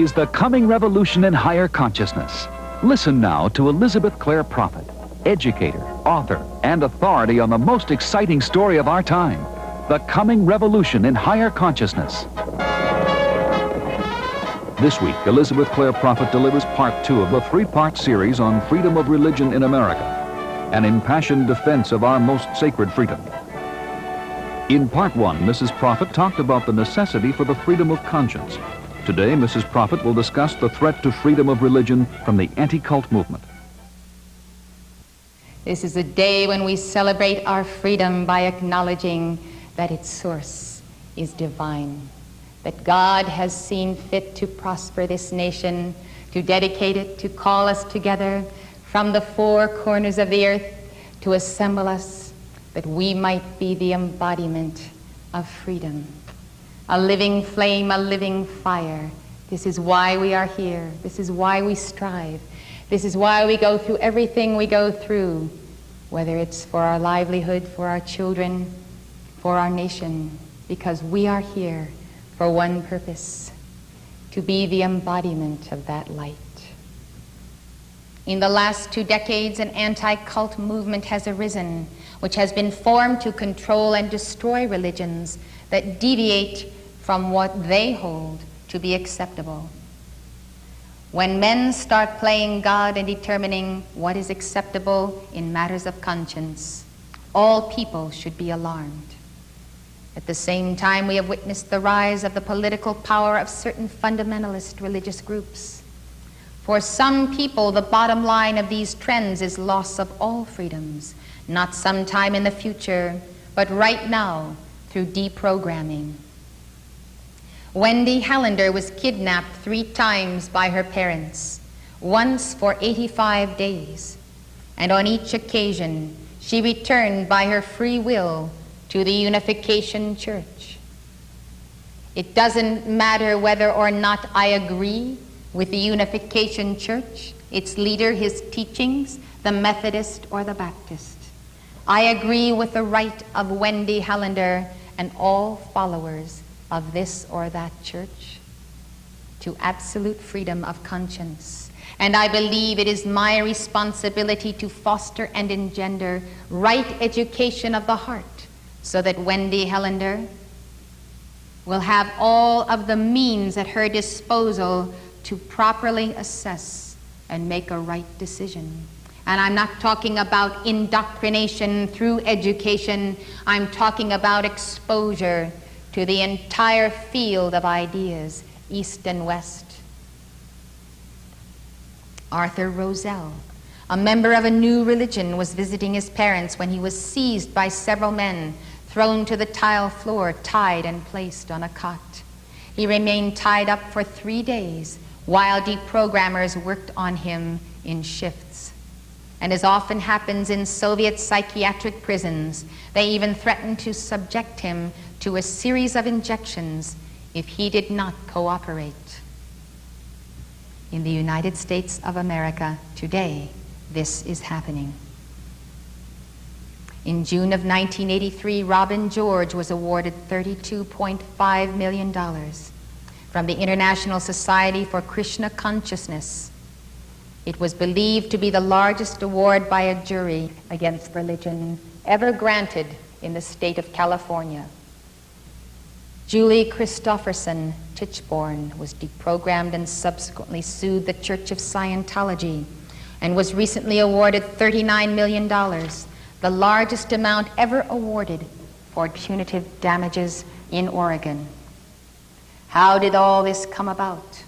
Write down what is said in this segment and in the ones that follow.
is the coming revolution in higher consciousness. Listen now to Elizabeth Clare Prophet, educator, author, and authority on the most exciting story of our time, the coming revolution in higher consciousness. This week, Elizabeth Clare Prophet delivers part 2 of the 3-part series on freedom of religion in America, an impassioned defense of our most sacred freedom. In part 1, Mrs. Prophet talked about the necessity for the freedom of conscience. Today, Mrs. Prophet will discuss the threat to freedom of religion from the anti-cult movement. This is a day when we celebrate our freedom by acknowledging that its source is divine, that God has seen fit to prosper this nation, to dedicate it, to call us together from the 4 corners of the earth, to assemble us that we might be the embodiment of freedom. A living flame, a living fire. This is why we are here. This is why we strive. This is why we go through everything we go through, whether it's for our livelihood, for our children, for our nation, because we are here for one purpose, to be the embodiment of that light. In the last 2 decades, an anti-cult movement has arisen, which has been formed to control and destroy religions that deviate from what they hold to be acceptable. When men start playing God and determining what is acceptable in matters of conscience, all people should be alarmed. At the same time, we have witnessed the rise of the political power of certain fundamentalist religious groups. For some people, the bottom line of these trends is loss of all freedoms, not sometime in the future, but right now through deprogramming. Wendy Hallander was kidnapped 3 times by her parents, once for 85 days, and on each occasion she returned by her free will to the Unification Church. It doesn't matter whether or not I agree with the Unification Church, its leader, his teachings, the Methodist or the Baptist. I agree with the right of Wendy Hallander and all followers of this or that church to absolute freedom of conscience. And I believe it is my responsibility to foster and engender right education of the heart, so that Wendy Hallander will have all of the means at her disposal to properly assess and make a right decision. And I'm not talking about indoctrination through education. I'm talking about exposure to the entire field of ideas, East and West. Arthur Roselle, a member of a new religion, was visiting his parents when he was seized by several men, thrown to the tile floor, tied and placed on a cot. He remained tied up for 3 days while deprogrammers worked on him in shifts. And as often happens in Soviet psychiatric prisons, they even threatened to subject him to a series of injections if he did not cooperate. In the United States of America today, this is happening. In June of 1983, Robin George was awarded $32.5 million from the International Society for Krishna Consciousness. It was believed to be the largest award by a jury against religion ever granted in the state of California. Julie Christopherson Tichborne was deprogrammed and subsequently sued the Church of Scientology and was recently awarded $39 million, the largest amount ever awarded for punitive damages in Oregon. How did all this come about?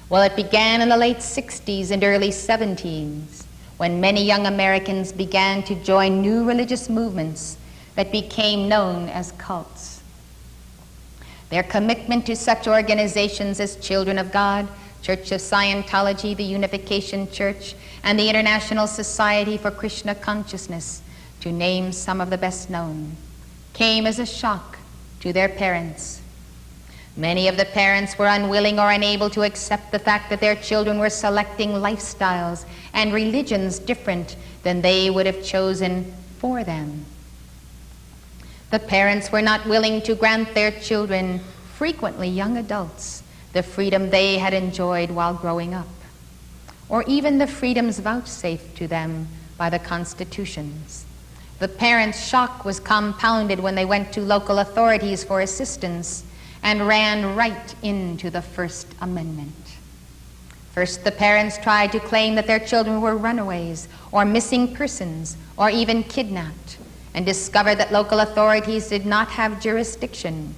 Well, it began in the late 60s and early 70s, when many young Americans began to join new religious movements that became known as cults. Their commitment to such organizations as Children of God, Church of Scientology, the Unification Church, and the International Society for Krishna Consciousness, to name some of the best known, came as a shock to their parents. Many of the parents were unwilling or unable to accept the fact that their children were selecting lifestyles and religions different than they would have chosen for them. The parents were not willing to grant their children, frequently young adults, the freedom they had enjoyed while growing up, or even the freedoms vouchsafed to them by the constitutions. The parents' shock was compounded when they went to local authorities for assistance and ran right into the First Amendment. First, the parents tried to claim that their children were runaways or missing persons or even kidnapped, and discovered that local authorities did not have jurisdiction.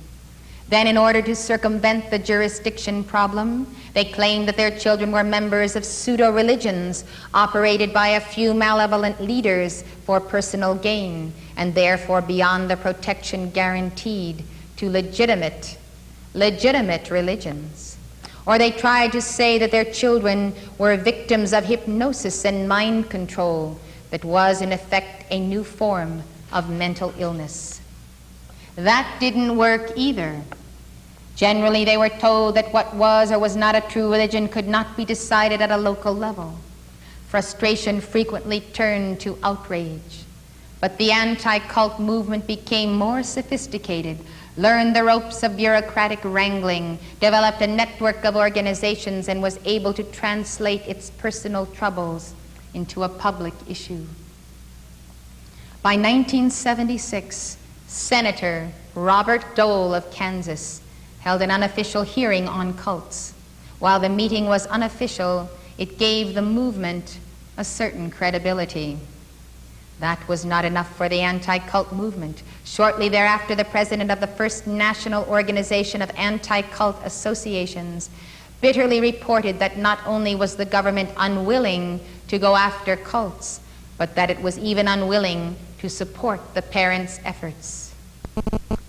Then, in order to circumvent the jurisdiction problem, they claimed that their children were members of pseudo-religions operated by a few malevolent leaders for personal gain, and therefore beyond the protection guaranteed to legitimate religions. Or they tried to say that their children were victims of hypnosis and mind control that was, in effect, a new form of mental illness. That didn't work either. Generally, they were told that what was or was not a true religion could not be decided at a local level. Frustration frequently turned to outrage. But the anti-cult movement became more sophisticated, learned the ropes of bureaucratic wrangling, developed a network of organizations, and was able to translate its personal troubles into a public issue. By 1976, Senator Robert Dole of Kansas held an unofficial hearing on cults. While the meeting was unofficial, it gave the movement a certain credibility. That was not enough for the anti-cult movement. Shortly thereafter, the president of the first national organization of anti-cult associations bitterly reported that not only was the government unwilling to go after cults, but that it was even unwilling to support the parents' efforts.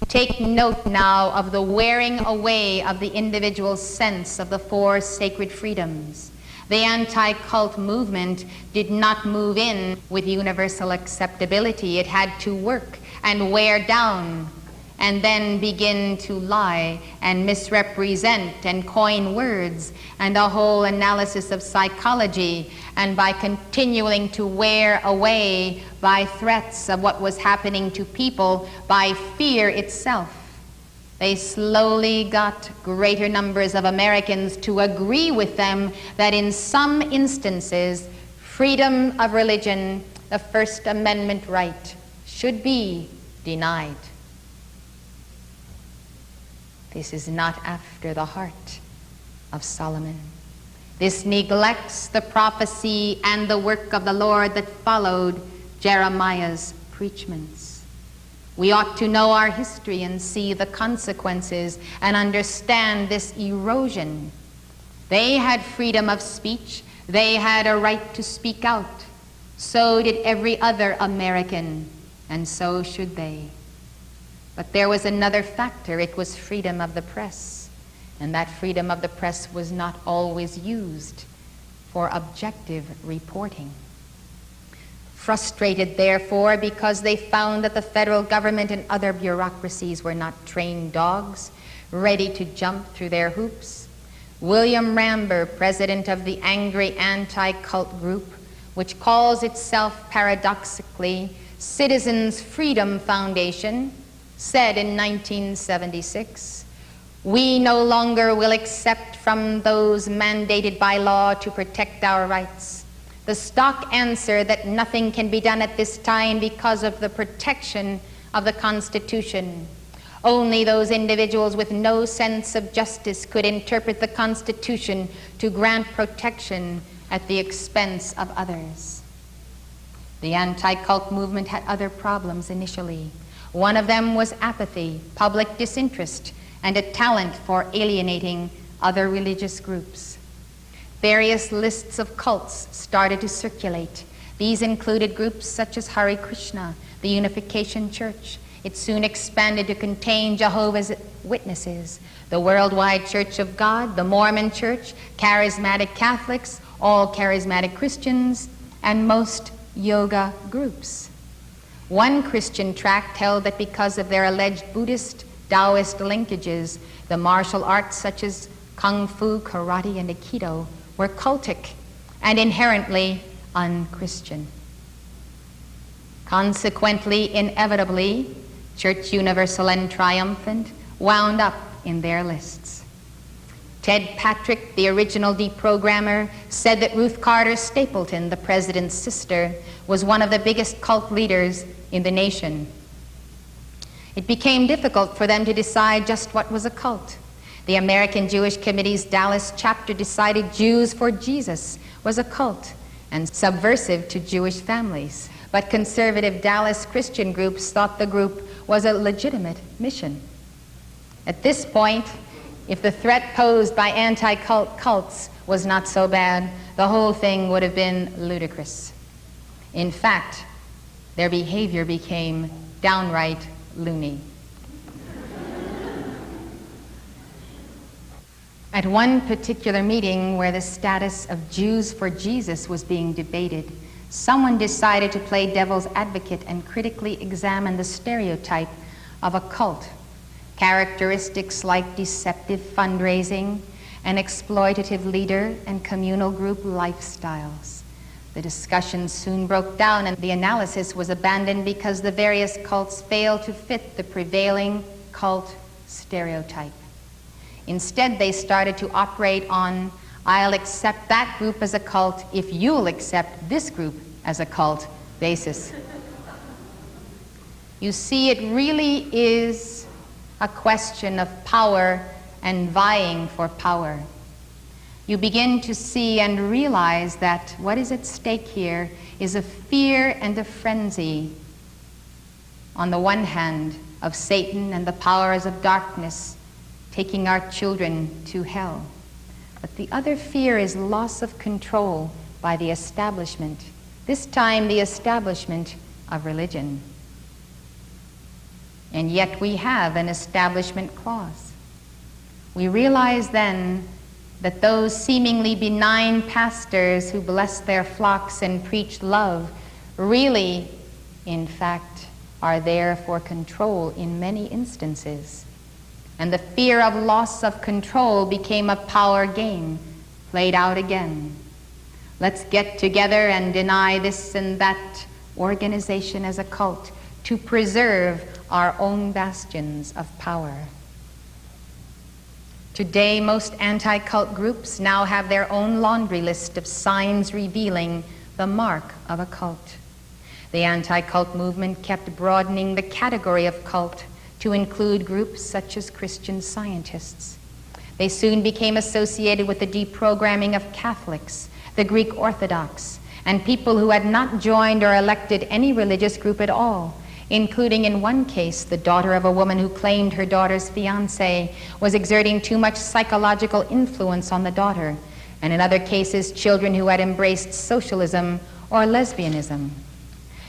Take note now of the wearing away of the individual's sense of the four sacred freedoms. The anti-cult movement did not move in with universal acceptability. It had to work and wear down and then begin to lie and misrepresent and coin words and a whole analysis of psychology, and by continuing to wear away by threats of what was happening to people, by fear itself, they slowly got greater numbers of Americans to agree with them that in some instances, freedom of religion, the First Amendment right, should be denied. This is not after the heart of Solomon. This neglects the prophecy and the work of the Lord that followed Jeremiah's preachments. We ought to know our history and see the consequences and understand this erosion. They had freedom of speech. They had a right to speak out. So did every other American, and so should they. But there was another factor. It was freedom of the press. And that freedom of the press was not always used for objective reporting. Frustrated, therefore, because they found that the federal government and other bureaucracies were not trained dogs, ready to jump through their hoops, William Ramber, president of the angry anti-cult group, which calls itself paradoxically Citizens Freedom Foundation, said in 1976, "We no longer will accept from those mandated by law to protect our rights the stock answer that nothing can be done at this time because of the protection of the Constitution. Only those individuals with no sense of justice could interpret the Constitution to grant protection at the expense of others." The anti-cult movement had other problems initially. One of them was apathy, public disinterest, and a talent for alienating other religious groups. Various lists of cults started to circulate. These included groups such as Hare Krishna, the Unification Church. It soon expanded to contain Jehovah's Witnesses, the Worldwide Church of God, the Mormon Church, charismatic Catholics, all charismatic Christians, and most yoga groups. One Christian tract held that because of their alleged Buddhist, Taoist linkages, the martial arts such as Kung Fu, karate, and Aikido were cultic and inherently un-Christian. Consequently, inevitably, Church Universal and Triumphant wound up in their lists. Ted Patrick, the original deprogrammer, said that Ruth Carter Stapleton, the president's sister, was one of the biggest cult leaders in the nation. It became difficult for them to decide just what was a cult. The American Jewish Committee's Dallas chapter decided Jews for Jesus was a cult and subversive to Jewish families. But conservative Dallas Christian groups thought the group was a legitimate mission. At this point, if the threat posed by anti-cult cults was not so bad, the whole thing would have been ludicrous. In fact, their behavior became downright loony. At one particular meeting where the status of Jews for Jesus was being debated, someone decided to play devil's advocate and critically examine the stereotype of a cult. Characteristics like deceptive fundraising, an exploitative leader, and communal group lifestyles. The discussion soon broke down and the analysis was abandoned because the various cults failed to fit the prevailing cult stereotype. Instead, they started to operate on, I'll accept that group as a cult if you'll accept this group as a cult basis. You see, it really is a question of power and vying for power. You begin to see and realize that what is at stake here is a fear and a frenzy, on the one hand, of Satan and the powers of darkness taking our children to hell. But the other fear is loss of control by the establishment, this time the establishment of religion. And yet we have an establishment clause. We realize then that those seemingly benign pastors who bless their flocks and preach love really, in fact, are there for control in many instances. And the fear of loss of control became a power game, played out again. Let's get together and deny this and that organization as a cult to preserve our own bastions of power. Today, most anti-cult groups now have their own laundry list of signs revealing the mark of a cult. The anti-cult movement kept broadening the category of cult to include groups such as Christian Scientists. They soon became associated with the deprogramming of Catholics, the Greek Orthodox, and people who had not joined or elected any religious group at all, including in one case the daughter of a woman who claimed her daughter's fiancé was exerting too much psychological influence on the daughter, and in other cases children who had embraced socialism or lesbianism.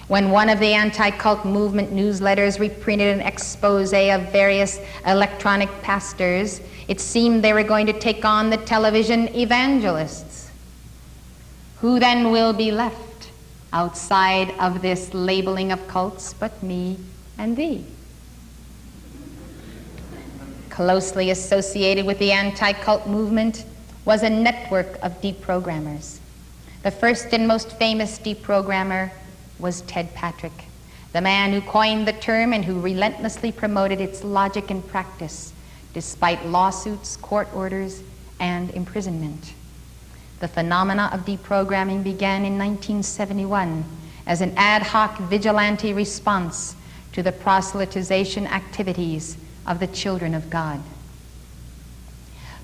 When one of the anti-cult movement newsletters reprinted an expose of various electronic pastors, it seemed they were going to take on the television evangelists. Who then will be left outside of this labeling of cults but me and thee? Closely associated with the anti-cult movement was a network of deprogrammers. The first and most famous deprogrammer was Ted Patrick, the man who coined the term and who relentlessly promoted its logic and practice, despite lawsuits, court orders, and imprisonment. The phenomena of deprogramming began in 1971 as an ad hoc vigilante response to the proselytization activities of the children of God.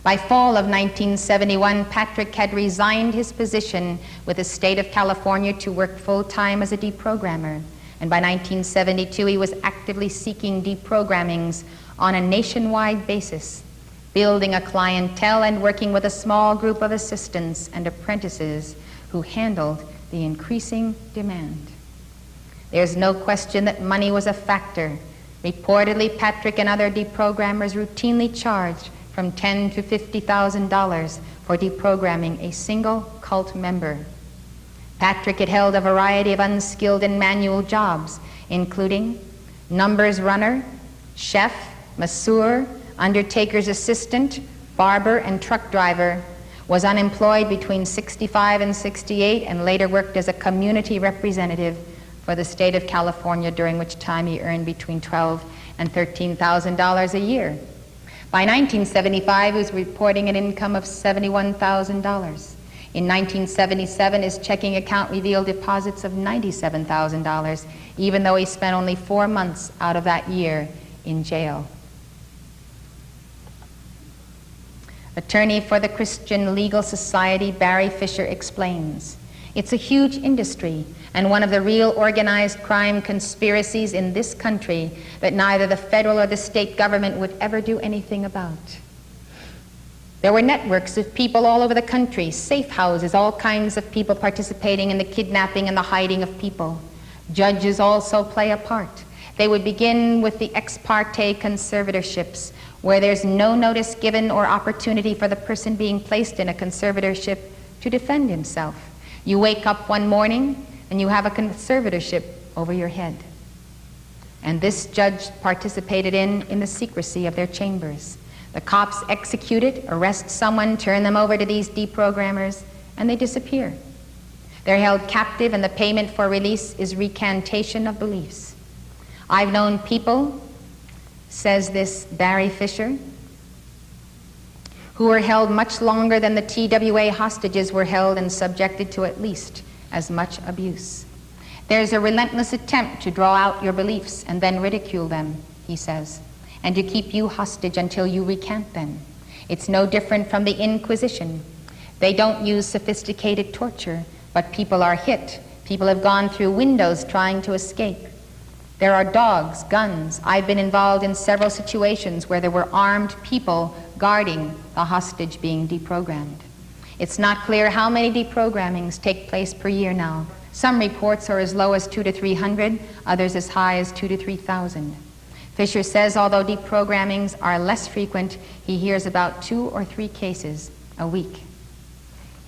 By fall of 1971, Patrick had resigned his position with the state of California to work full-time as a deprogrammer, and by 1972 he was actively seeking deprogrammings on a nationwide basis, building a clientele and working with a small group of assistants and apprentices who handled the increasing demand. There's no question that money was a factor. Reportedly, Patrick and other deprogrammers routinely charged from $10,000 to $50,000 for deprogramming a single cult member. Patrick had held a variety of unskilled and manual jobs, including numbers runner, chef, masseur, undertaker's assistant, barber, and truck driver, was unemployed between 65 and 68, and later worked as a community representative for the state of California, during which time he earned between $12,000 and $13,000 a year. By 1975, he was reporting an income of $71,000. In 1977, his checking account revealed deposits of $97,000, even though he spent only 4 months out of that year in jail. Attorney for the Christian Legal Society, Barry Fisher, explains, "It's a huge industry and one of the real organized crime conspiracies in this country that neither the federal or the state government would ever do anything about. There were networks of people all over the country, safe houses, all kinds of people participating in the kidnapping and the hiding of people. Judges also play a part. They would begin with the ex parte conservatorships, where there's no notice given or opportunity for the person being placed in a conservatorship to defend himself. You wake up one morning and you have a conservatorship over your head. And this judge participated in the secrecy of their chambers. The cops execute it, arrest someone, turn them over to these deprogrammers, and they disappear. They're held captive, and the payment for release is recantation of beliefs. I've known people," says this Barry Fisher, "who were held much longer than the TWA hostages were held and subjected to at least as much abuse. There's a relentless attempt to draw out your beliefs and then ridicule them," he says, "and to keep you hostage until you recant them. It's no different from the Inquisition. They don't use sophisticated torture, but people are hit. People have gone through windows trying to escape. There are dogs, guns. I've been involved in several situations where there were armed people guarding the hostage being deprogrammed. It's not clear how many deprogrammings take place per year now. Some reports are as low as 200 to 300, others as high as 2,000 to 3,000. Fisher says although deprogrammings are less frequent, he hears about 2 or 3 cases a week.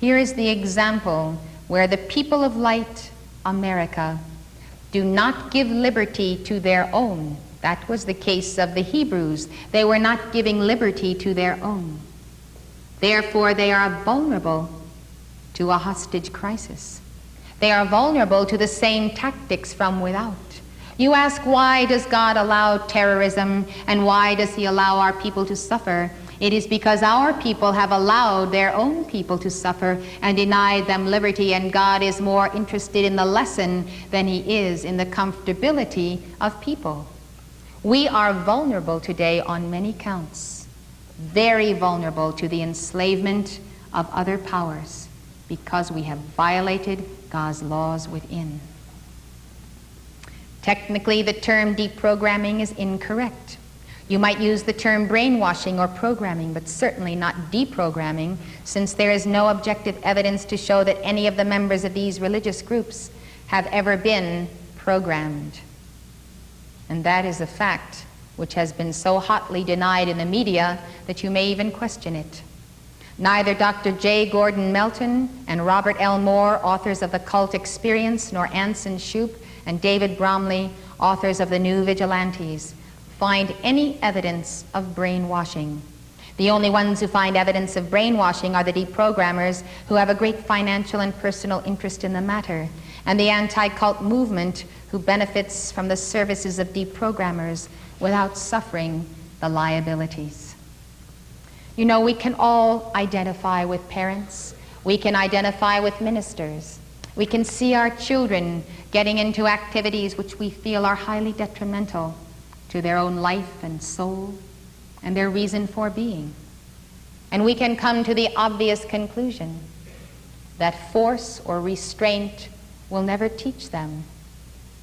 Here is the example where the people of light, America, do not give liberty to their own. That was the case of the Hebrews. They were not giving liberty to their own. Therefore, they are vulnerable to a hostage crisis. They are vulnerable to the same tactics from without. You ask, why does God allow terrorism and why does he allow our people to suffer? It is because our people have allowed their own people to suffer and denied them liberty, and God is more interested in the lesson than he is in the comfortability of people. We are vulnerable today on many counts, very vulnerable to the enslavement of other powers because we have violated God's laws within. Technically, the term deprogramming is incorrect. You might use the term brainwashing or programming, but certainly not deprogramming, since there is no objective evidence to show that any of the members of these religious groups have ever been programmed. And that is a fact which has been so hotly denied in the media that you may even question it. Neither Dr. J. Gordon Melton and Robert L. Moore, authors of The Cult Experience, nor Anson Shoup and David Bromley, authors of The New Vigilantes, find any evidence of brainwashing. The only ones who find evidence of brainwashing are the deprogrammers who have a great financial and personal interest in the matter, and the anti-cult movement who benefits from the services of deprogrammers without suffering the liabilities. You know, we can all identify with parents. We can identify with ministers. We can see our children getting into activities which we feel are highly detrimental to their own life and soul and their reason for being. And we can come to the obvious conclusion that force or restraint will never teach them,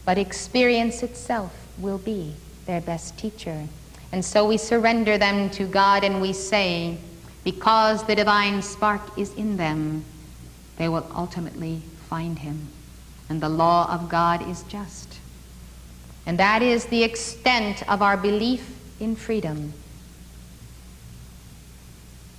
but experience itself will be their best teacher. And so we surrender them to God and we say, because the divine spark is in them, they will ultimately find him. And the law of God is just. And that is the extent of our belief in freedom.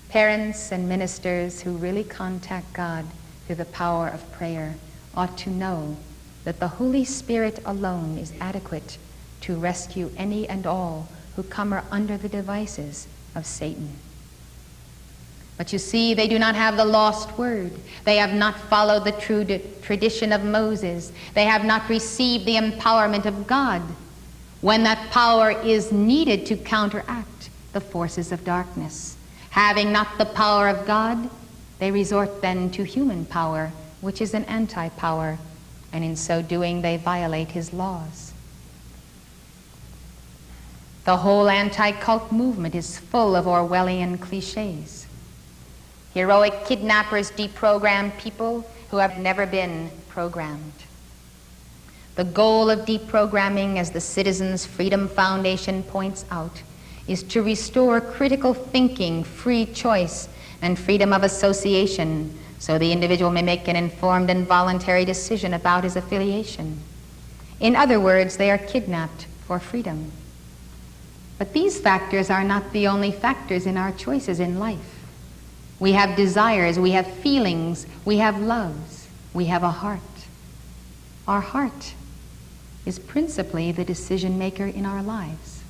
Parents and ministers who really contact God through the power of prayer ought to know that the Holy Spirit alone is adequate to rescue any and all who come under the devices of Satan. But you see, they do not have the lost word. They have not followed the true tradition of Moses. They have not received the empowerment of God when that power is needed to counteract the the forces of darkness. Having not the power of God, they resort then to human power, which is an anti-power, and in so doing they violate his laws. The whole anti-cult movement is full of Orwellian cliches. Heroic kidnappers deprogram people who have never been programmed. The goal of deprogramming, as the Citizens Freedom Foundation points out, is to restore critical thinking, free choice, and freedom of association, so the individual may make an informed and voluntary decision about his affiliation. In other words, they are kidnapped for freedom. But these factors are not the only factors in our choices in life. We have desires, we have feelings, we have loves, we have a heart. Our heart is principally the decision maker in our lives.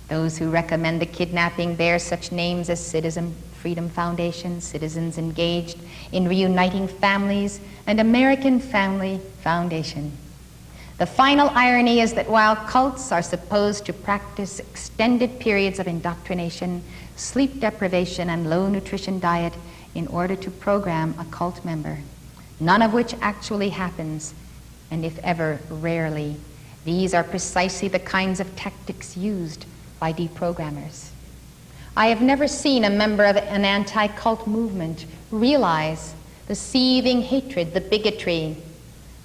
Those who recommend the kidnapping bear such names as Citizen Freedom Foundation, Citizens Engaged in Reuniting Families, and American Family Foundation. The final irony is that while cults are supposed to practice extended periods of indoctrination, sleep deprivation, and low nutrition diet in order to program a cult member, none of which actually happens, and if ever, rarely, these are precisely the kinds of tactics used by deprogrammers. I have never seen a member of an anti-cult movement realize the seething hatred, the bigotry,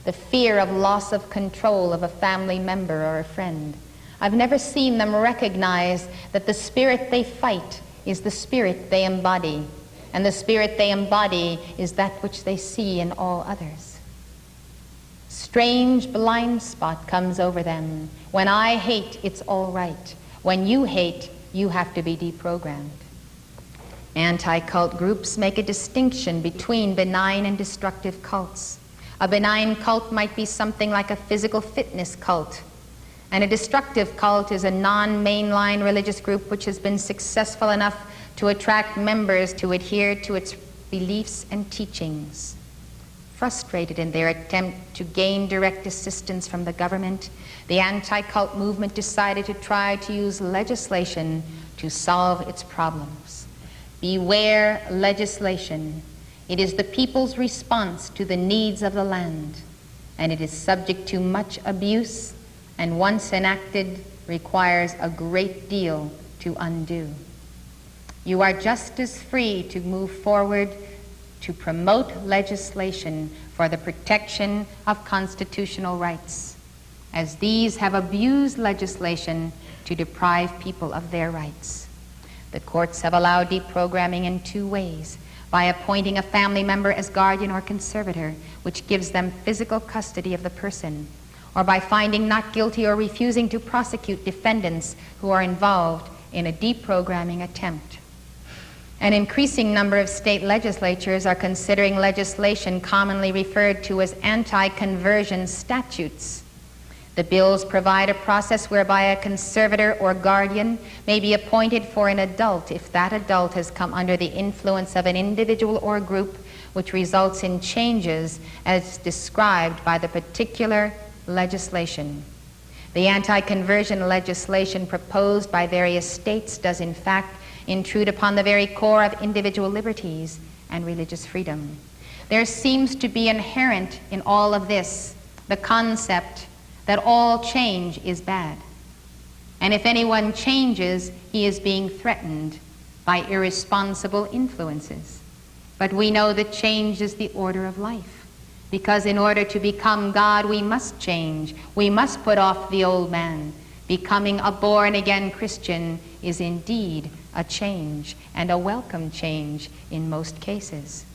the fear of loss of control of a family member or a friend. I've never seen them recognize that the spirit they fight is the spirit they embody, and the spirit they embody is that which they see in all others. Strange blind spot comes over them. When I hate, it's all right. When you hate, you have to be deprogrammed. Anti-cult groups make a distinction between benign and destructive cults. A benign cult might be something like a physical fitness cult, and a destructive cult is a non-mainline religious group which has been successful enough to attract members to adhere to its beliefs and teachings. Frustrated in their attempt to gain direct assistance from the government, the anti-cult movement decided to try to use legislation to solve its problems. Beware legislation. It is the people's response to the needs of the land, and it is subject to much abuse, and once enacted, requires a great deal to undo. You are just as free to move forward to promote legislation for the protection of constitutional rights, as these have abused legislation to deprive people of their rights. The courts have allowed deprogramming in two ways: by appointing a family member as guardian or conservator, which gives them physical custody of the person, or by finding not guilty or refusing to prosecute defendants who are involved in a deprogramming attempt. An increasing number of state legislatures are considering legislation commonly referred to as anti-conversion statutes. The bills provide a process whereby a conservator or guardian may be appointed for an adult if that adult has come under the influence of an individual or group which results in changes as described by the particular legislation. The anti-conversion legislation proposed by various states does in fact intrude upon the very core of individual liberties and religious freedom. There seems to be inherent in all of this the concept that all change is bad. And if anyone changes, he is being threatened by irresponsible influences. But we know that change is the order of life, because in order to become God, we must change. We must put off the old man. Becoming a born-again Christian is indeed a change, and a welcome change in most cases.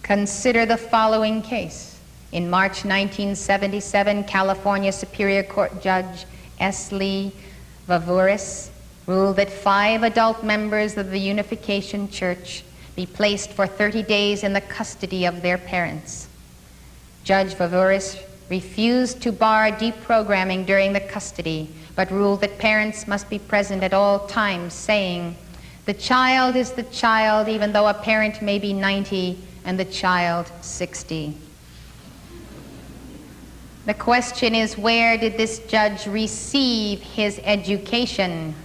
Consider the following case. In March 1977, California Superior Court Judge S. Lee Vavuris ruled that 5 adult members of the Unification Church be placed for 30 days in the custody of their parents. Judge Vavuris refused to bar deprogramming during the custody, but ruled that parents must be present at all times, saying, "The child is the child, even though a parent may be 90 and the child 60. The question is, where did this judge receive his education?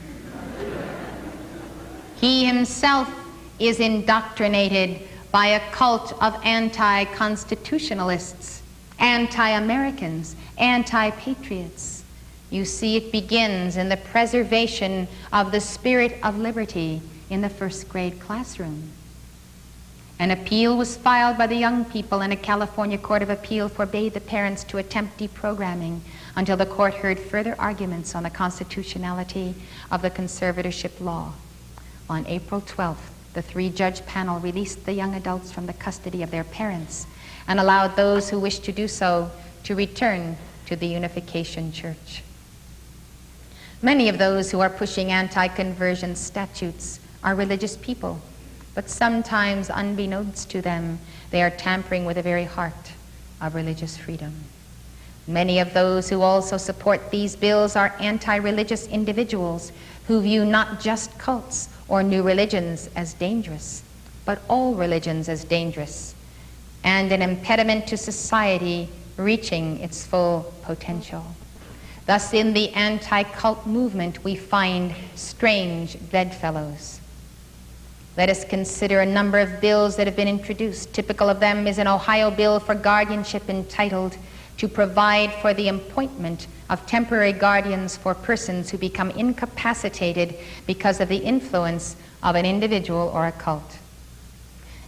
He himself is indoctrinated by a cult of anti-constitutionalists, anti-Americans, anti-patriots. You see, it begins in the preservation of the spirit of liberty in the first grade classroom. An appeal was filed by the young people, and a California Court of Appeal forbade the parents to attempt deprogramming until the court heard further arguments on the constitutionality of the conservatorship law. On April 12th, the three-judge panel released the young adults from the custody of their parents and allowed those who wished to do so to return to the Unification Church. Many of those who are pushing anti-conversion statutes are religious people, but sometimes unbeknownst to them, they are tampering with the very heart of religious freedom. Many of those who also support these bills are anti-religious individuals who view not just cults or new religions as dangerous, but all religions as dangerous and an impediment to society reaching its full potential. Thus, in the anti-cult movement, we find strange bedfellows. Let us consider a number of bills that have been introduced. Typical of them is an Ohio bill for guardianship entitled "To provide for the appointment of temporary guardians for persons who become incapacitated because of the influence of an individual or a cult."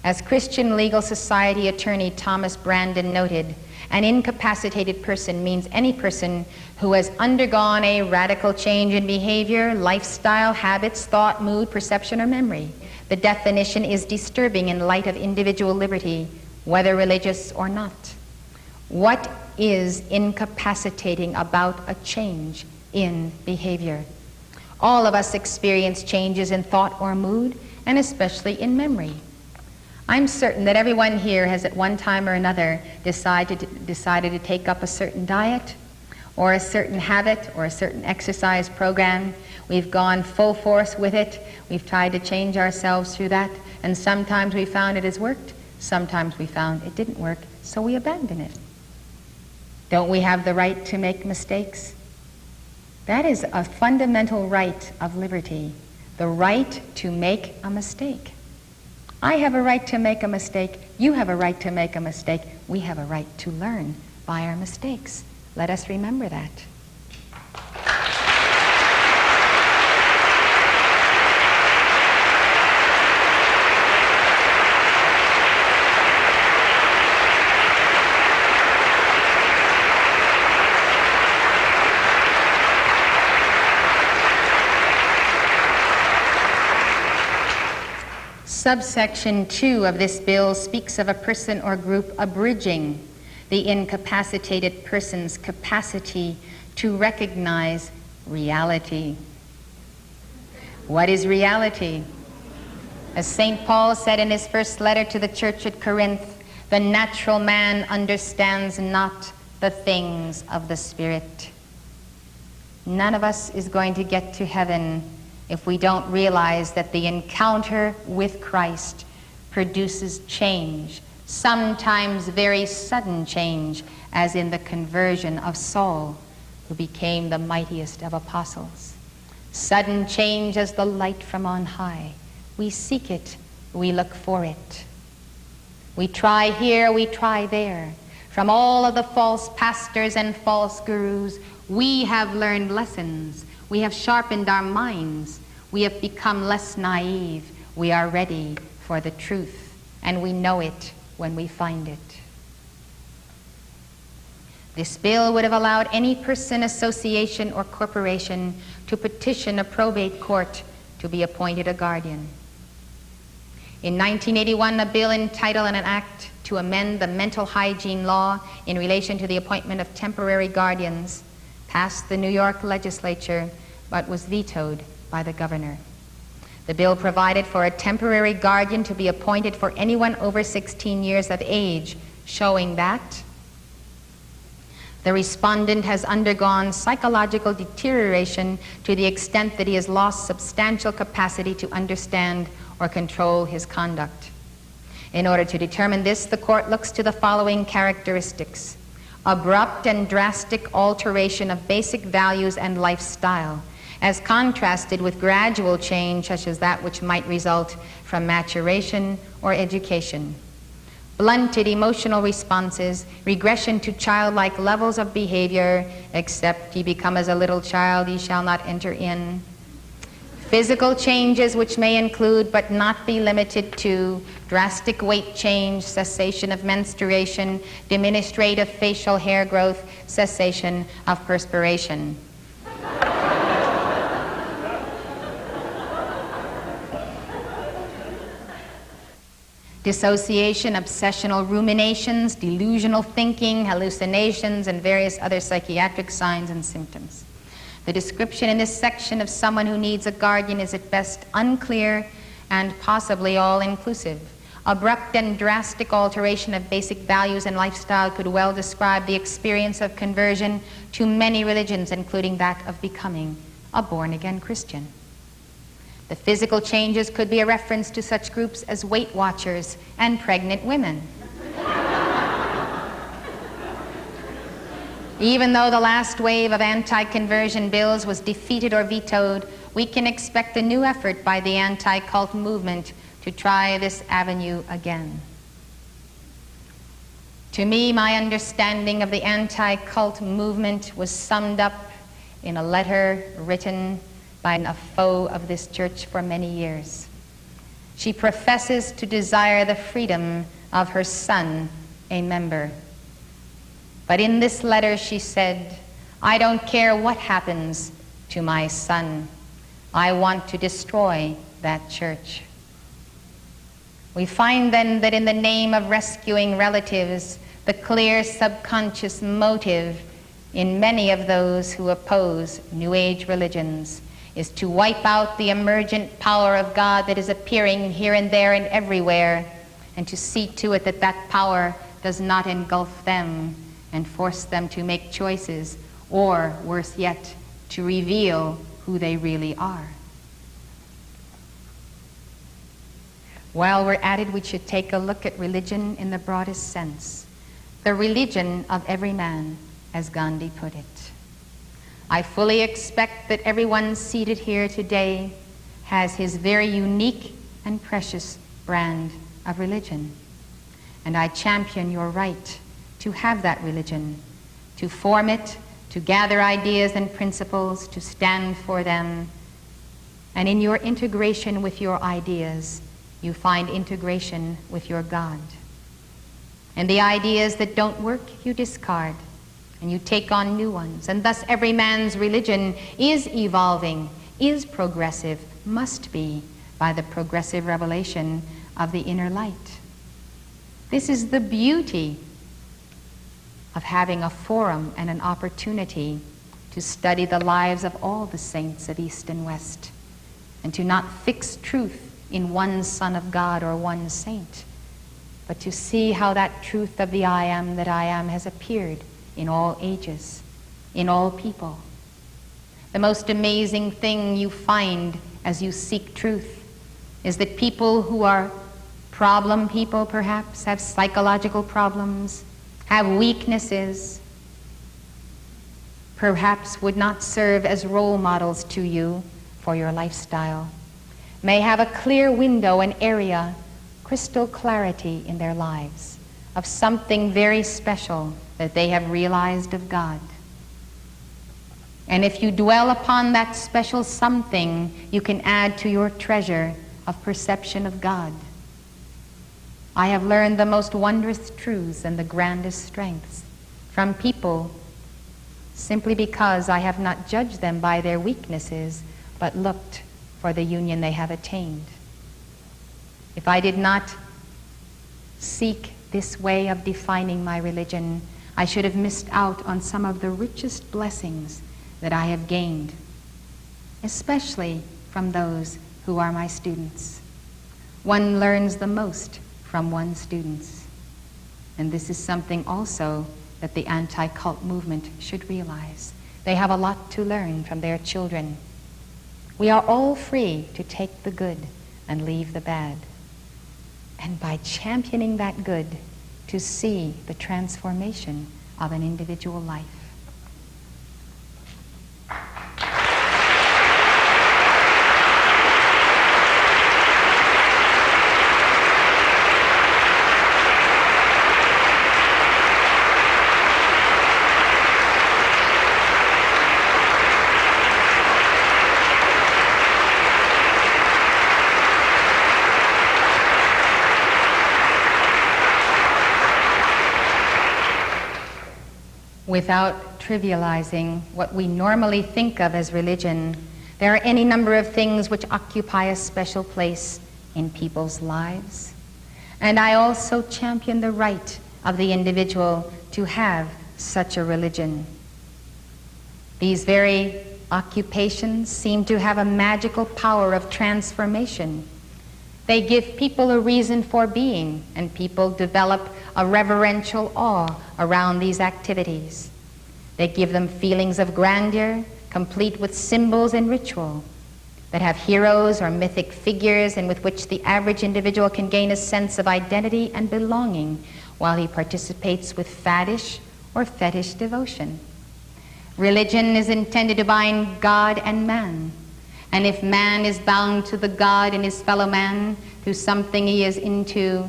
As Christian Legal Society attorney Thomas Brandon noted, an incapacitated person means any person who has undergone a radical change in behavior, lifestyle, habits, thought, mood, perception, or memory. The definition is disturbing in light of individual liberty, whether religious or not. What is incapacitating about a change in behavior? All of us experience changes in thought or mood, and especially in memory. I'm certain that everyone here has at one time or another decided to take up a certain diet or a certain habit or a certain exercise program. We've gone full force with it. We've tried to change ourselves through that, and sometimes we found it has worked, sometimes we found it didn't work, so we abandon it. Don't we have the right to make mistakes? That is a fundamental right of liberty, the right to make a mistake. I have a right to make a mistake. You have a right to make a mistake. We have a right to learn by our mistakes. Let us remember that. Subsection 2 of this bill speaks of a person or group abridging the incapacitated person's capacity to recognize reality. What is reality? As St. Paul said in his first letter to the church at Corinth, the natural man understands not the things of the Spirit. None of us is going to get to heaven if we don't realize that the encounter with Christ produces change, sometimes very sudden change, as in the conversion of Saul, who became the mightiest of apostles. Sudden change as the light from on high. We seek it, we look for it. We try here, we try there. From all of the false pastors and false gurus, we have learned lessons. We have sharpened our minds. We have become less naive. We are ready for the truth, and we know it when we find it. This bill would have allowed any person, association, or corporation to petition a probate court to be appointed a guardian. In 1981, a bill entitled an act to amend the mental hygiene law in relation to the appointment of temporary guardians passed the New York legislature, but was vetoed by the governor. The bill provided for a temporary guardian to be appointed for anyone over 16 years of age, showing that the respondent has undergone psychological deterioration to the extent that he has lost substantial capacity to understand or control his conduct. In order to determine this, the court looks to the following characteristics. abrupt and drastic alteration of basic values and lifestyle, as contrasted with gradual change such as that which might result from maturation or education. Blunted emotional responses, regression to childlike levels of behavior, except ye become as a little child, ye shall not enter in. Physical changes which may include but not be limited to drastic weight change, cessation of menstruation, diminished rate of facial hair growth, cessation of perspiration. Dissociation, obsessional ruminations, delusional thinking, hallucinations, and various other psychiatric signs and symptoms. The description in this section of someone who needs a guardian is at best unclear and possibly all-inclusive. Abrupt and drastic alteration of basic values and lifestyle could well describe the experience of conversion to many religions, including that of becoming a born-again Christian. The physical changes could be a reference to such groups as Weight Watchers and pregnant women. Even though the last wave of anti-conversion bills was defeated or vetoed, we can expect a new effort by the anti-cult movement to try this avenue again. To me, my understanding of the anti-cult movement was summed up in a letter written by a foe of this church for many years. She professes to desire the freedom of her son, a member. But in this letter she said, "I don't care what happens to my son. I want to destroy that church." We find then that in the name of rescuing relatives, the clear subconscious motive in many of those who oppose New Age religions is to wipe out the emergent power of God that is appearing here and there and everywhere, and to see to it that that power does not engulf them and force them to make choices, or, worse yet, to reveal who they really are. While we're at it, we should take a look at religion in the broadest sense. The religion of every man, as Gandhi put it. I fully expect that everyone seated here today has his very unique and precious brand of religion. And I champion your right to have that religion, to form it, to gather ideas and principles, to stand for them. And in your integration with your ideas, you find integration with your God. And the ideas that don't work, you discard, and you take on new ones. And thus every man's religion is evolving, is progressive, must be, by the progressive revelation of the inner light. This is the beauty of having a forum and an opportunity to study the lives of all the saints of East and West, and to not fix truth in one Son of God or one saint, but to see how that truth of the I am that I am has appeared in all ages, in all people. The most amazing thing you find as you seek truth is that people who are problem people, perhaps, have psychological problems, have weaknesses, perhaps would not serve as role models to you for your lifestyle, may have a clear window, an area, crystal clarity in their lives of something very special that they have realized of God. And if you dwell upon that special something, you can add to your treasure of perception of God. I have learned the most wondrous truths and the grandest strengths from people simply because I have not judged them by their weaknesses, but looked for the union they have attained. If I did not seek this way of defining my religion, I should have missed out on some of the richest blessings that I have gained, especially from those who are my students. One learns the most from one's students. And this is something also that the anti-cult movement should realize. They have a lot to learn from their children. We are all free to take the good and leave the bad. And by championing that good, to see the transformation of an individual life. Without trivializing what we normally think of as religion, there are any number of things which occupy a special place in people's lives. And I also champion the right of the individual to have such a religion. These very occupations seem to have a magical power of transformation. They give people a reason for being, and people develop a reverential awe around these activities. They give them feelings of grandeur, complete with symbols and ritual, that have heroes or mythic figures and with which the average individual can gain a sense of identity and belonging while he participates with faddish or fetish devotion. Religion is intended to bind God and man. And if man is bound to the God in his fellow man through something he is into,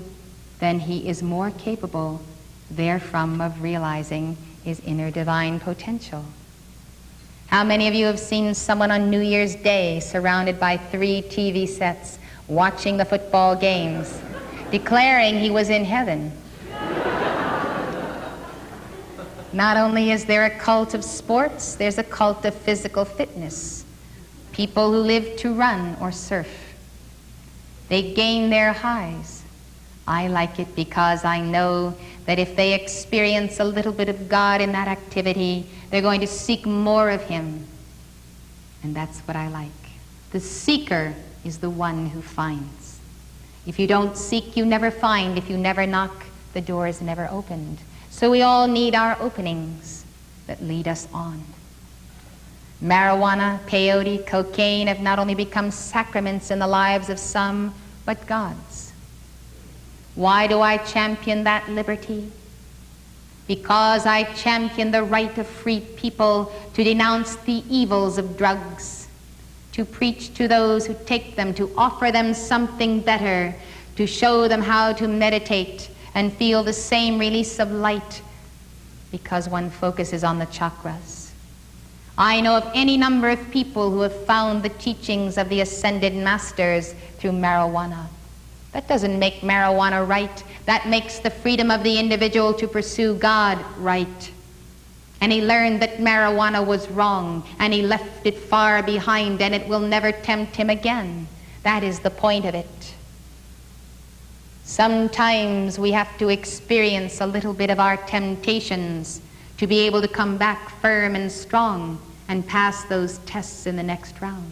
then he is more capable therefrom of realizing his inner divine potential. How many of you have seen someone on New Year's Day surrounded by 3 TV sets watching the football games, declaring he was in heaven? Not only is there a cult of sports, there's a cult of physical fitness. People who live to run or surf. They gain their highs. I like it because I know that if they experience a little bit of God in that activity, they're going to seek more of Him. And that's what I like. The seeker is the one who finds. If you don't seek, you never find. If you never knock, the door is never opened. So we all need our openings that lead us on. Marijuana, peyote, cocaine have not only become sacraments in the lives of some, but God's. Why do I champion that liberty? Because I champion the right of free people to denounce the evils of drugs, to preach to those who take them, to offer them something better, to show them how to meditate and feel the same release of light, because one focuses on the chakras. I know of any number of people who have found the teachings of the ascended masters through marijuana. That doesn't make marijuana right. That makes the freedom of the individual to pursue God right. And he learned that marijuana was wrong, and he left it far behind, and it will never tempt him again. That is the point of it. Sometimes we have to experience a little bit of our temptations to be able to come back firm and strong and pass those tests in the next round.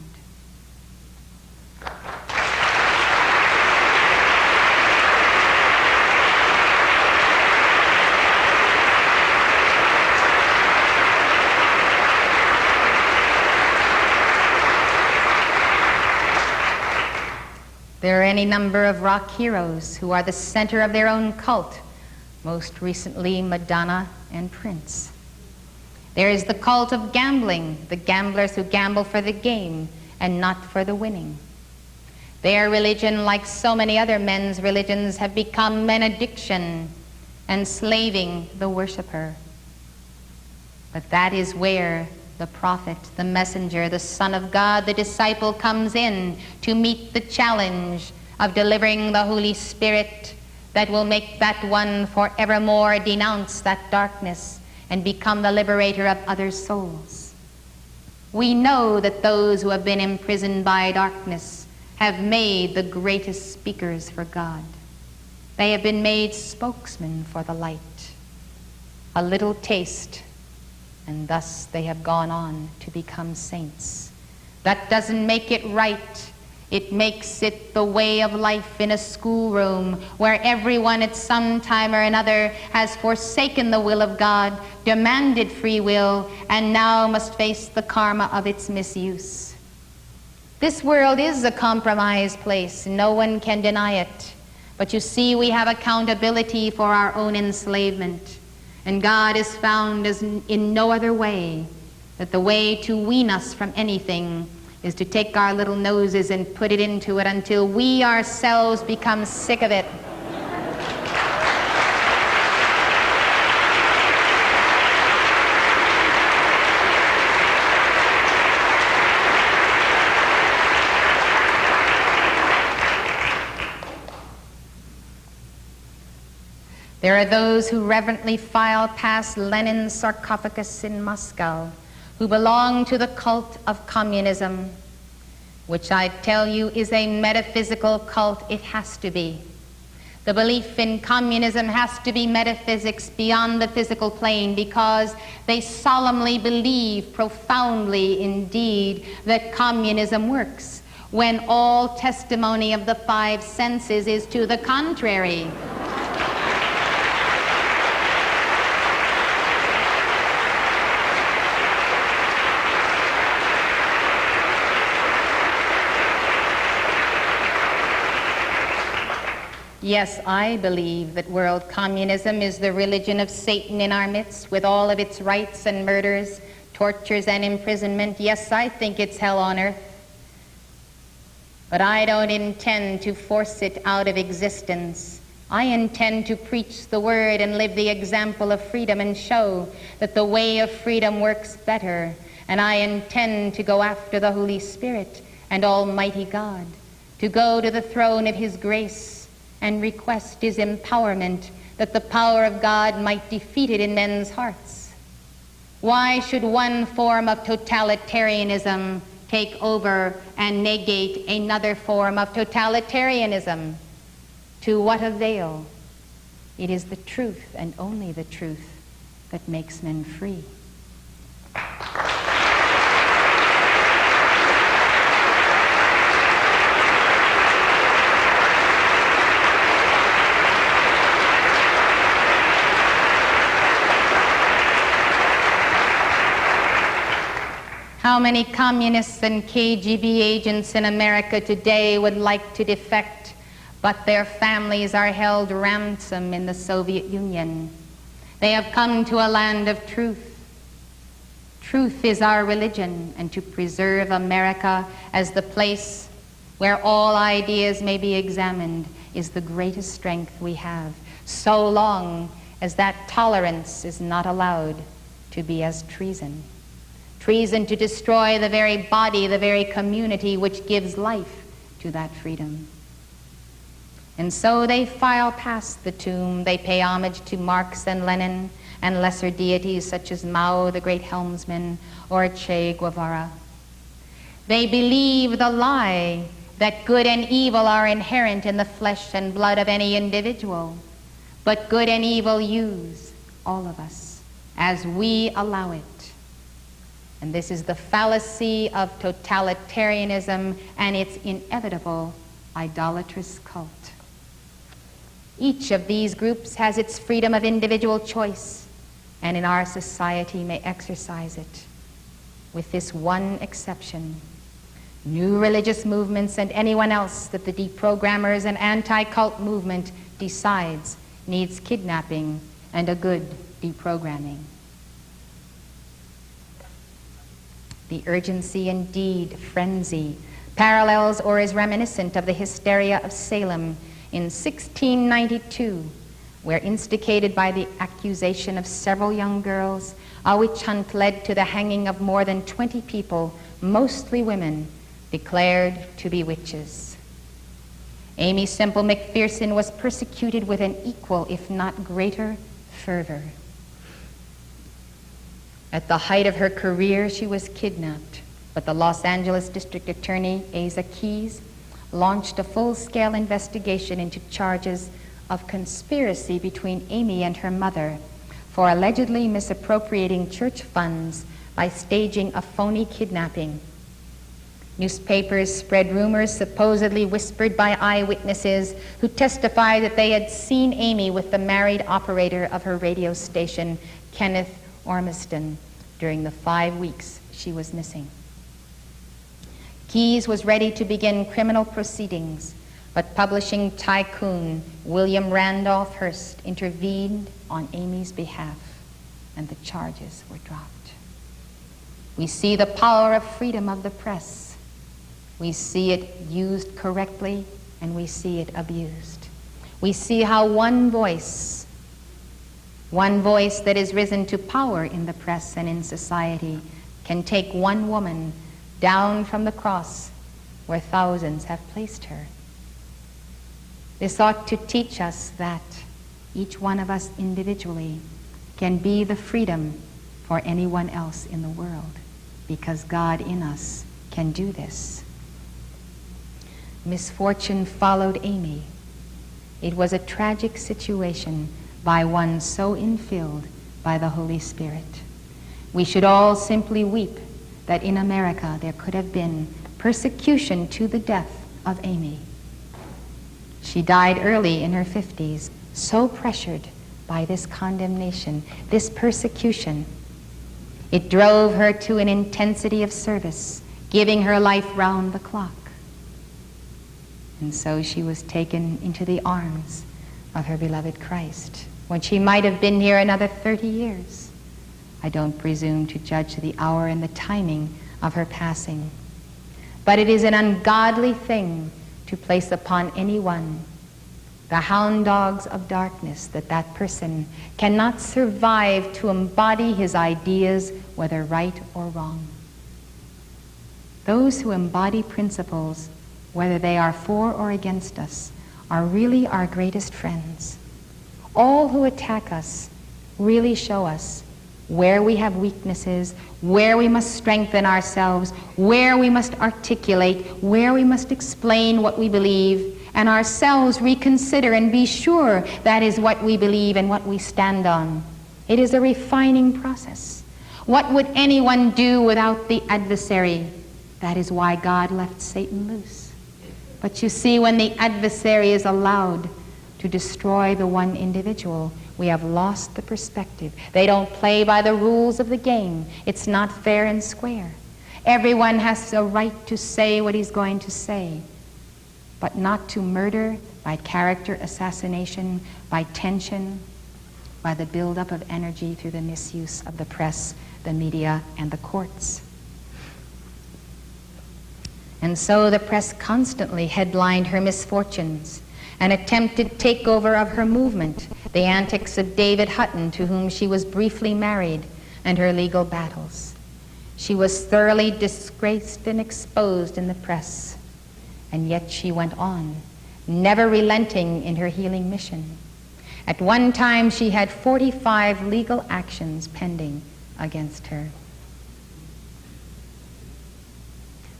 There are any number of rock heroes who are the center of their own cult, most recently Madonna and Prince. There is the cult of gambling, the gamblers who gamble for the game and not for the winning. Their religion, like so many other men's religions, have become an addiction, enslaving the worshiper. But that is where the prophet, the messenger, the Son of God, the disciple comes in to meet the challenge of delivering the Holy Spirit that will make that one forevermore denounce that darkness and become the liberator of other souls. We know that those who have been imprisoned by darkness have made the greatest speakers for God. They have been made spokesmen for the light. A little taste, and thus they have gone on to become saints. That doesn't make it right. It makes it the way of life in a schoolroom where everyone at some time or another has forsaken the will of God, demanded free will, and now must face the karma of its misuse. This world is a compromised place. No one can deny it. But you see, we have accountability for our own enslavement. And God is found as in no other way, that the way to wean us from anything is to take our little noses and put it into it until we ourselves become sick of it. There are those who reverently file past Lenin's sarcophagus in Moscow, who belong to the cult of communism, which I tell you is a metaphysical cult. It has to be. The belief in communism has to be metaphysics beyond the physical plane, because they solemnly believe, profoundly indeed, that communism works, when all testimony of the five senses is to the contrary. Yes, I believe that world communism is the religion of Satan in our midst, with all of its rites and murders, tortures and imprisonment. Yes, I think it's hell on earth. But I don't intend to force it out of existence. I intend to preach the word and live the example of freedom and show that the way of freedom works better. And I intend to go after the Holy Spirit and Almighty God, to go to the throne of His grace and request His empowerment, that the power of God might defeat it in men's hearts. Why should one form of totalitarianism take over and negate another form of totalitarianism? To what avail? It is the truth, and only the truth, that makes men free. How many communists and KGB agents in America today would like to defect, but their families are held ransom in the Soviet Union? They have come to a land of truth. Truth is our religion, and to preserve America as the place where all ideas may be examined is the greatest strength we have, so long as that tolerance is not allowed to be as treason. Treason to destroy the very body, the very community which gives life to that freedom. And so they file past the tomb. They pay homage to Marx and Lenin and lesser deities such as Mao, the great helmsman, or Che Guevara. They believe the lie that good and evil are inherent in the flesh and blood of any individual, but good and evil use all of us as we allow it. And this is the fallacy of totalitarianism and its inevitable idolatrous cult. Each of these groups has its freedom of individual choice, and in our society may exercise it, with this one exception: new religious movements and anyone else that the deprogrammers and anti-cult movement decides needs kidnapping and a good deprogramming. The urgency, indeed frenzy, parallels or is reminiscent of the hysteria of Salem in 1692, where, instigated by the accusation of several young girls, a witch hunt led to the hanging of more than 20 people, mostly women, declared to be witches. Amy Semple McPherson was persecuted with an equal, if not greater, fervor. At the height of her career, she was kidnapped, but the Los Angeles District Attorney, Asa Keys, launched a full-scale investigation into charges of conspiracy between Amy and her mother for allegedly misappropriating church funds by staging a phony kidnapping. Newspapers spread rumors supposedly whispered by eyewitnesses who testified that they had seen Amy with the married operator of her radio station, Kenneth Ormiston, during the 5 weeks she was missing. Keyes was ready to begin criminal proceedings, but publishing tycoon William Randolph Hearst intervened on Amy's behalf. and the charges were dropped. We see the power of freedom of the press. We see it used correctly, and we see it abused. We see how one voice that has risen to power in the press and in society, can take one woman down from the cross where thousands have placed her. This ought to teach us that each one of us individually can be the freedom for anyone else in the world, because God in us can do this. Misfortune followed Amy. It was a tragic situation by one so infilled by the Holy Spirit. We should all simply weep that in America there could have been persecution to the death of Amy. She died early in her 50s, so pressured by this condemnation, this persecution. It drove her to an intensity of service, giving her life round the clock. And so she was taken into the arms of her beloved Christ, when she might have been here another 30 years. I don't presume to judge the hour and the timing of her passing. But it is an ungodly thing to place upon anyone the hound dogs of darkness, that person cannot survive to embody his ideas, whether right or wrong. Those who embody principles, whether they are for or against us, are really our greatest friends. All who attack us really show us where we have weaknesses, where we must strengthen ourselves, where we must articulate, where we must explain what we believe, and ourselves reconsider and be sure that is what we believe and what we stand on. It is a refining process. What would anyone do without the adversary? That is why God left Satan loose. But you see, when the adversary is allowed to destroy the one individual, we have lost the perspective. They don't play by the rules of the game. It's not fair and square. Everyone has a right to say what he's going to say, but not to murder by character assassination, by tension, by the buildup of energy through the misuse of the press, the media, and the courts. And so the press constantly headlined her misfortunes, an attempted takeover of her movement, the antics of David Hutton, to whom she was briefly married, and her legal battles. She was thoroughly disgraced and exposed in the press, and yet she went on, never relenting in her healing mission. At one time, she had 45 legal actions pending against her.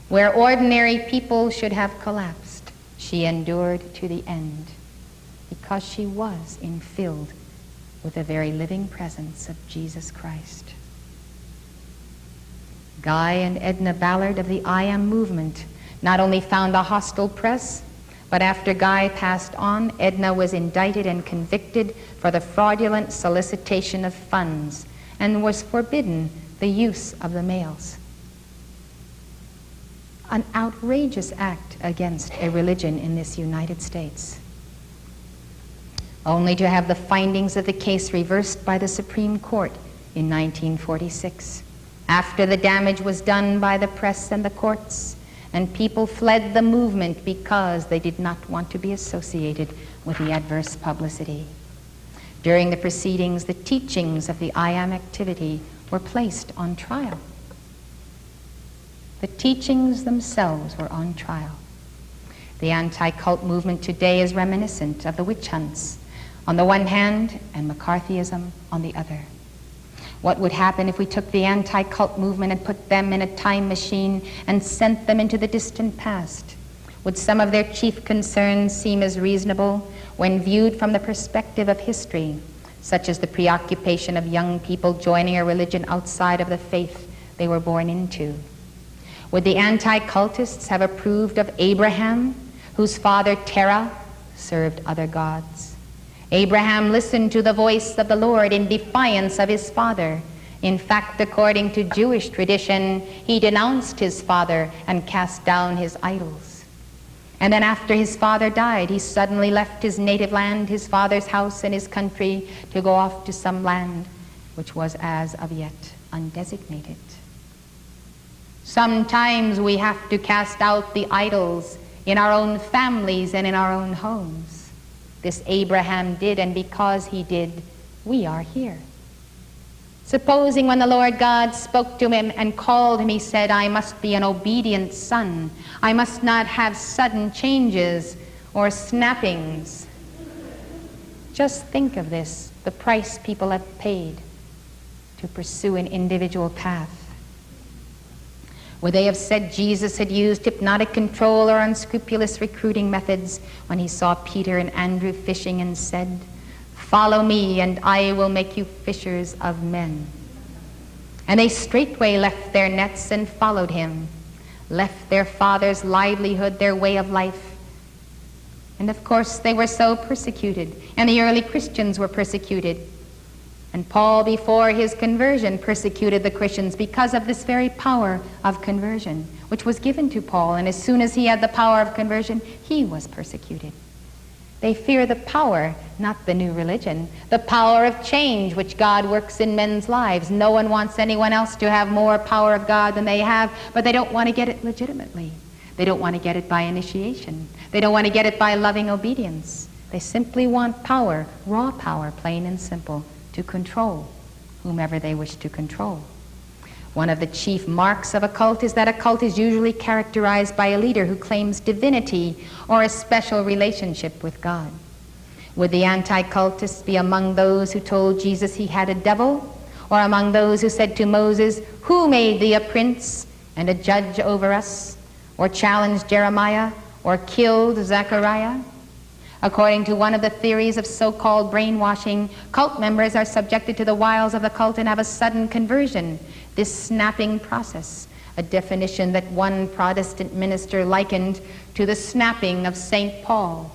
Where ordinary people should have collapsed, she endured to the end, because she was infilled with the very living presence of Jesus Christ. Guy and Edna Ballard of the I Am movement not only found a hostile press, but after Guy passed on, Edna was indicted and convicted for the fraudulent solicitation of funds and was forbidden the use of the mails. An outrageous act against a religion in this United States, only to have the findings of the case reversed by the Supreme Court in 1946, after the damage was done by the press and the courts, and people fled the movement because they did not want to be associated with the adverse publicity. During the proceedings, the teachings of the I Am activity were placed on trial. The teachings themselves were on trial. The anti-cult movement today is reminiscent of the witch hunts on the one hand and McCarthyism on the other. What would happen if we took the anti-cult movement and put them in a time machine and sent them into the distant past? Would some of their chief concerns seem as reasonable when viewed from the perspective of history, such as the preoccupation of young people joining a religion outside of the faith they were born into? Would the anti-cultists have approved of Abraham, whose father Terah served other gods? Abraham listened to the voice of the Lord in defiance of his father. In fact, according to Jewish tradition, he denounced his father and cast down his idols. And then after his father died, he suddenly left his native land, his father's house and his country, to go off to some land which was as of yet undesignated. Sometimes we have to cast out the idols in our own families and in our own homes. This Abraham did, and because he did, we are here. Supposing when the Lord God spoke to him and called him, he said, I must be an obedient son. I must not have sudden changes or snappings. Just think of this, the price people have paid to pursue an individual path. Would they have said Jesus had used hypnotic control or unscrupulous recruiting methods when he saw Peter and Andrew fishing and said, follow me and I will make you fishers of men? And they straightway left their nets and followed him, left their father's livelihood, their way of life. And of course they were so persecuted, and the early Christians were persecuted. And Paul, before his conversion, persecuted the Christians because of this very power of conversion, which was given to Paul. And as soon as he had the power of conversion, he was persecuted. They fear the power, not the new religion, the power of change which God works in men's lives. No one wants anyone else to have more power of God than they have, but they don't want to get it legitimately. They don't want to get it by initiation. They don't want to get it by loving obedience. They simply want power, raw power, plain and simple, to control whomever they wish to control. One of the chief marks of a cult is that a cult is usually characterized by a leader who claims divinity or a special relationship with God. Would the anti-cultists be among those who told Jesus he had a devil, or among those who said to Moses, who made thee a prince and a judge over us, or challenged Jeremiah, or killed Zechariah? According to one of the theories of so-called brainwashing, cult members are subjected to the wiles of the cult and have a sudden conversion, this snapping process, a definition that one Protestant minister likened to the snapping of St. Paul.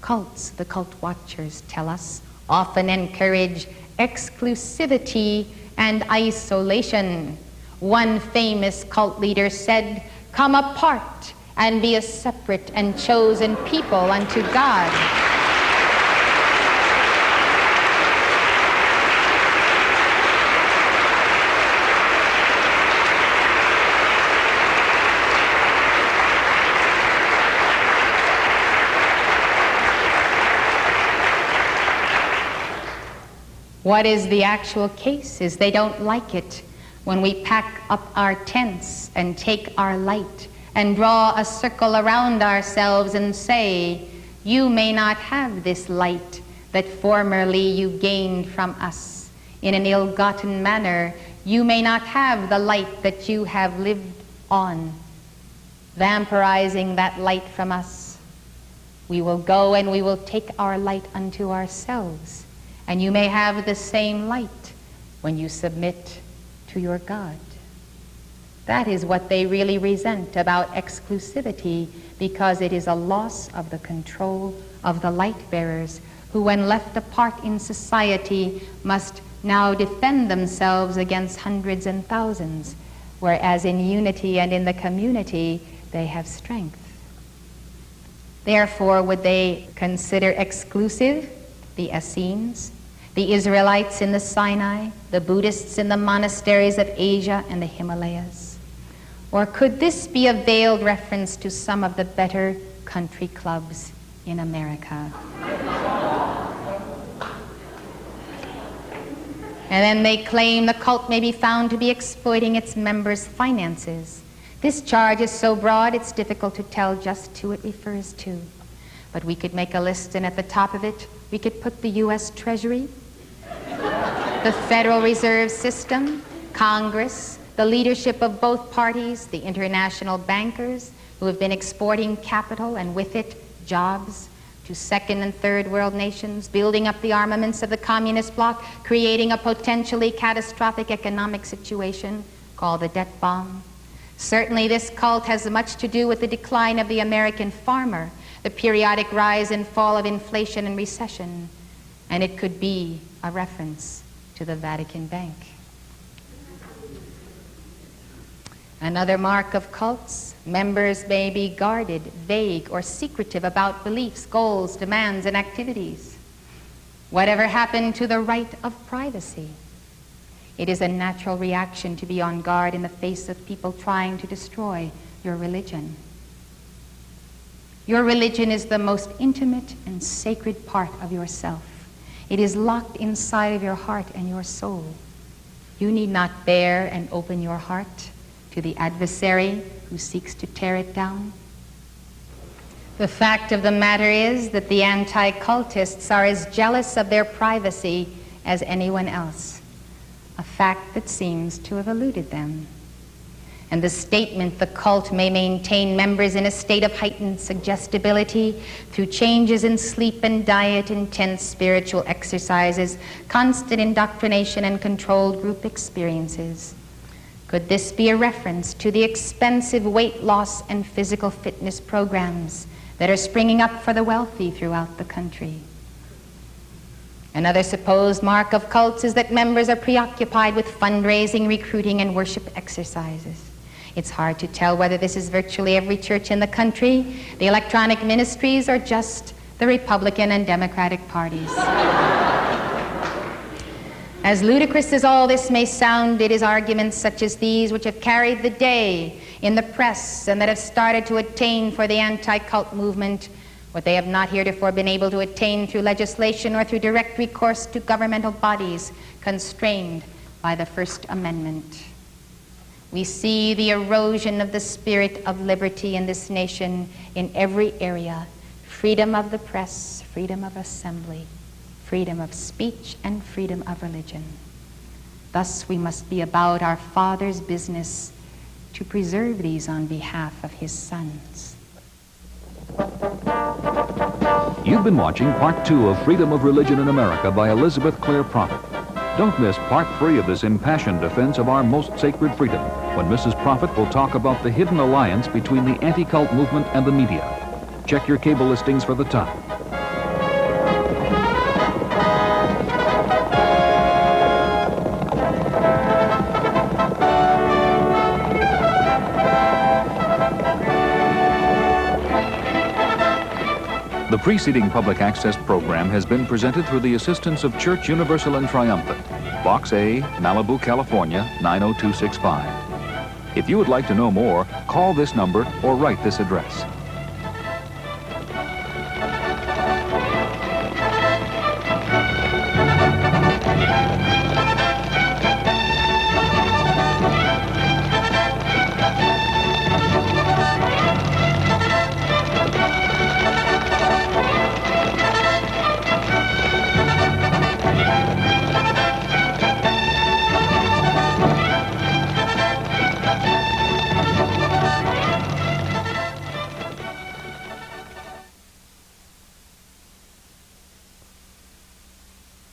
Cults, the cult watchers tell us, often encourage exclusivity and isolation. One famous cult leader said, come apart and be a separate and chosen people unto God. What is the actual case is they don't like it when we pack up our tents and take our light and draw a circle around ourselves and say, you may not have this light that formerly you gained from us in an ill-gotten manner. You may not have the light that you have lived on, vampirizing that light from us. We will go and we will take our light unto ourselves, and you may have the same light when you submit to your God. That is what they really resent about exclusivity, because it is a loss of the control of the light bearers, who when left apart in society must now defend themselves against hundreds and thousands, whereas in unity and in the community they have strength. Therefore, would they consider exclusive the Essenes, the Israelites in the Sinai, the Buddhists in the monasteries of Asia and the Himalayas? Or could this be a veiled reference to some of the better country clubs in America? And then they claim the cult may be found to be exploiting its members' finances. This charge is so broad it's difficult to tell just who it refers to. But we could make a list, and at the top of it we could put the U.S. Treasury, the Federal Reserve System, Congress, the leadership of both parties, the international bankers who have been exporting capital and with it jobs to second and third world nations, building up the armaments of the communist bloc, creating a potentially catastrophic economic situation called the debt bomb. Certainly this cult has much to do with the decline of the American farmer, the periodic rise and fall of inflation and recession, and it could be a reference to the Vatican Bank. Another mark of cults: members may be guarded, vague, or secretive about beliefs, goals, demands, and activities. Whatever happened to the right of privacy? It is a natural reaction to be on guard in the face of people trying to destroy your religion. Your religion is the most intimate and sacred part of yourself. It is locked inside of your heart and your soul. You need not bare and open your heart to the adversary who seeks to tear it down. The fact of the matter is that the anti-cultists are as jealous of their privacy as anyone else, a fact that seems to have eluded them. And the statement the cult may maintain members in a state of heightened suggestibility through changes in sleep and diet, intense spiritual exercises, constant indoctrination, and controlled group experiences. Could this be a reference to the expensive weight loss and physical fitness programs that are springing up for the wealthy throughout the country? Another supposed mark of cults is that members are preoccupied with fundraising, recruiting, and worship exercises. It's hard to tell whether this is virtually every church in the country, the electronic ministries, or just the Republican and Democratic parties. As ludicrous as all this may sound, it is arguments such as these which have carried the day in the press and that have started to attain for the anti-cult movement what they have not heretofore been able to attain through legislation or through direct recourse to governmental bodies constrained by the First Amendment. We see the erosion of the spirit of liberty in this nation in every area: freedom of the press, freedom of assembly, freedom of speech, and freedom of religion. Thus, we must be about our Father's business to preserve these on behalf of His sons. You've been watching Part 2 of Freedom of Religion in America by Elizabeth Clare Prophet. Don't miss Part 3 of this impassioned defense of our most sacred freedom, when Mrs. Prophet will talk about the hidden alliance between the anti-cult movement and the media. Check your cable listings for the time. The preceding public access program has been presented through the assistance of Church Universal and Triumphant, Box A, Malibu, California, 90265. If you would like to know more, call this number or write this address.